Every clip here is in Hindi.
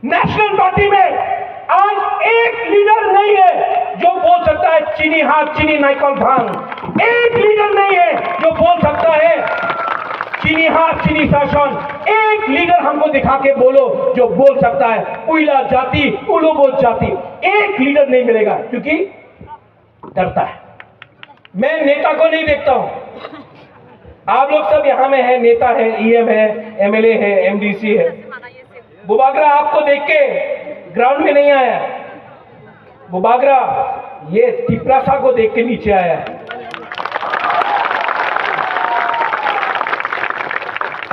नेशनल पार्टी में आज एक लीडर नहीं है जो बोल सकता है चीनी हाथ चीनी नाइकॉल भांग। एक लीडर नहीं है जो बोल सकता है चीनी हाथ चीनी शासन। एक लीडर हमको दिखा के बोलो जो बोल सकता है उइला जाति उलोबो जाति। एक लीडर नहीं मिलेगा क्योंकि डरता है। मैं नेता को नहीं देखता हूं। आप लोग सब यहां में है, नेता है, ईएम है, एमएलए है, एमडीसी है। बुबागरा आपको देख के ग्राउंड में नहीं आया। बुबागरा ये तिपरासा को देख के नीचे आया।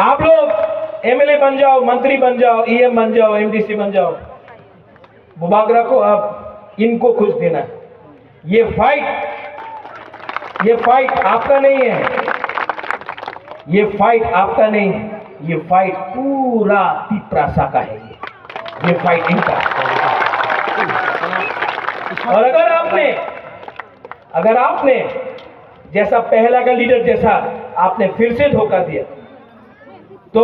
आप लोग एमएलए बन जाओ, मंत्री बन जाओ, ईएम बन जाओ, एमडीसी बन जाओ। बुबागरा को अब इनको खुश देना है। ये फाइट आपका नहीं है। ये फाइट आपका नहीं है। ये फाइट पूरा तिपरासा का है। ये फाइट इनका। और अगर आपने जैसा पहला का लीडर जैसा आपने फिर से धोखा दिया तो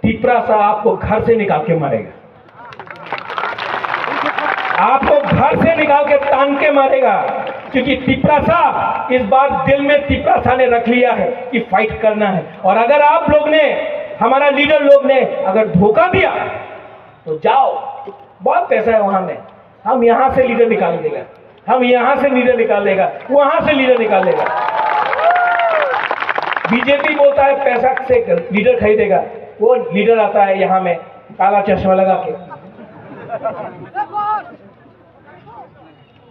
तिपरासा आपको घर से निकाल के मारेगा। आपको घर से निकाल के तान के मारेगा क्योंकि तिपरासा इस बार दिल में तिपरासा ने रख लिया है कि फाइट करना है। और अगर आप लोग ने, हमारा लीडर लोग ने अगर धोखा दिया तो जाओ, बहुत पैसा है वहां में, हम यहां से लीडर निकाल देगा, हम यहां से लीडर निकाल देगा, वहां से लीडर निकाल देगा। बीजेपी बोलता है पैसा से लीडर खरीदेगा, वो लीडर आता है यहां में काला चश्मा लगा के।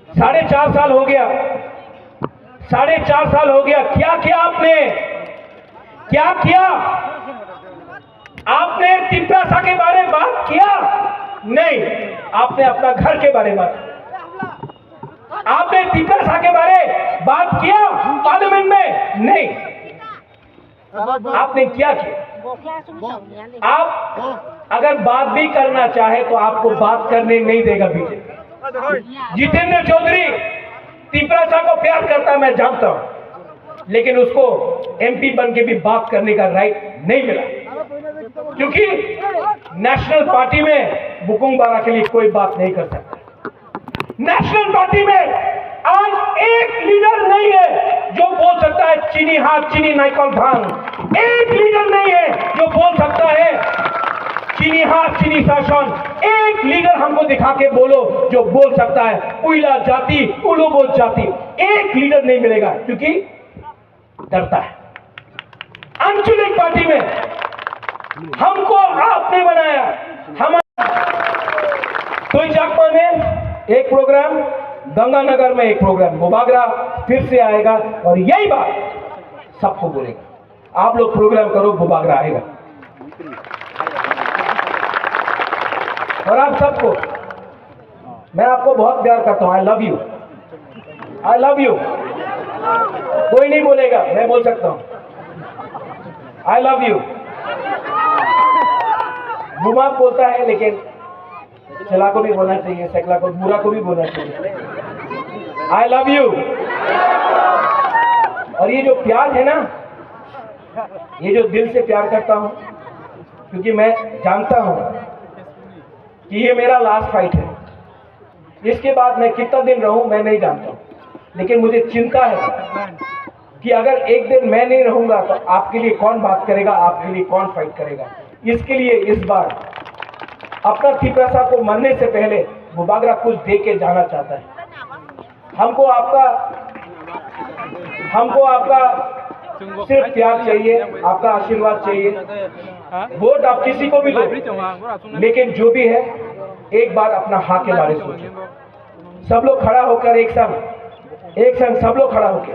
4.5 साल हो गया, 4.5 साल हो गया। क्या किया आपने? क्या किया आपने? तिपरासा के बारे में बात किया? नहीं। आपने अपना घर के बारे में बात। आपने तिपरासा के बारे में बात किया पार्लियामेंट में? नहीं। आपने क्या किया? आप अगर बात भी करना चाहे तो आपको बात करने नहीं देगा बीजेपी। जितेंद्र चौधरी तिपरासा को प्यार करता मैं जानता हूं, लेकिन उसको एमपी बन के भी बात करने का राइट नहीं मिला क्योंकि नेशनल पार्टी में बुकुंग बारा के लिए कोई बात नहीं कर सकता। नेशनल पार्टी में आज एक लीडर नहीं है जो बोल सकता है चीनी हाथ चीनी नाइकॉल भांग। एक लीडर नहीं है जो बोल सकता है चीनी हाथ चीनी शासन। एक लीडर हमको दिखा के बोलो जो बोल सकता है उइला जाति उलोबो जाति। एक लीडर नहीं मिलेगा क्योंकि डरता है। आंचलिक पार्टी में हमको आपने बनाया। हम जागपा में एक प्रोग्राम, गंगानगर में एक प्रोग्राम, बुबागरा फिर से आएगा और यही बात सबको बोलेगा। आप लोग प्रोग्राम करो, बुबागरा आएगा। और आप सबको मैं आपको बहुत प्यार करता हूं। I love you, I love you. कोई नहीं बोलेगा, मैं बोल सकता हूं आई लव यू। बुमा बोलता है लेकिन चला को भी बोलना चाहिए, सकला को, बुरा को भी बोलना चाहिए। I love you. और ये जो प्यार है ना, ये जो दिल से प्यार करता हूं क्योंकि मैं जानता हूं कि ये मेरा लास्ट फाइट है। इसके बाद मैं कितना दिन रहूं मैं नहीं जानता हूं, लेकिन मुझे चिंता है कि अगर एक दिन मैं नहीं रहूंगा तो आपके लिए कौन बात करेगा, आपके लिए कौन फाइट करेगा। इसके लिए इस बार अपना तिपरासा को मरने से पहले बुबागरा कुछ दे के जाना चाहता है। हमको आपका सिर्फ प्यार चाहिए, आपका आशीर्वाद चाहिए। वोट आप किसी को भी दो, लेकिन जो भी है एक बार अपना हाँ के बारे में सोचो। सब लोग खड़ा होकर एक संग सब लोग खड़ा होकर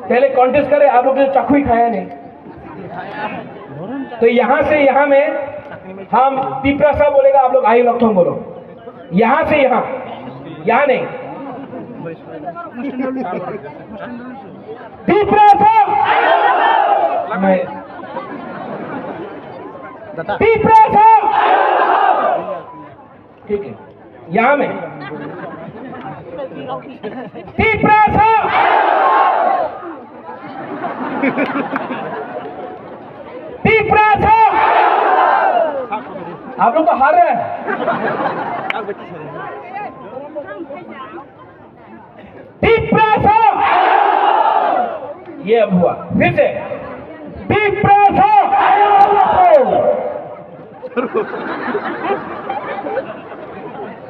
पहले कॉन्टेस्ट करें। आप लोग ने चाकू ही खाया नहीं, तो यहां से यहां में हम तिपरासा बोलेगा, आप लोग आई लखों बोलो। यहां से यहां नहीं। तिपरासा तिपरासा, ठीक है। यहां में तिपरासा तीपरासा आप लोग तो हार रहे हैं। तीपरासा ये अब हुआ, फिर से तीपरासा।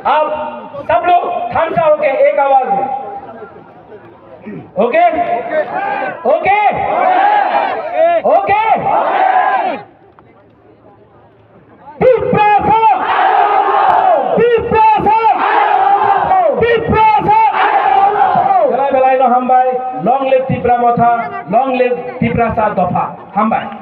अब सब लोग खामसा होके एक आवाज में, ओके ओके ओके। तीपरासा तीपरासा तीपरासा। बेलाई बेलाई नो हम भाई, लॉन्ग लिव तीपरा मोथा, लॉन्ग लिव तीपरासा दफा हम भाई।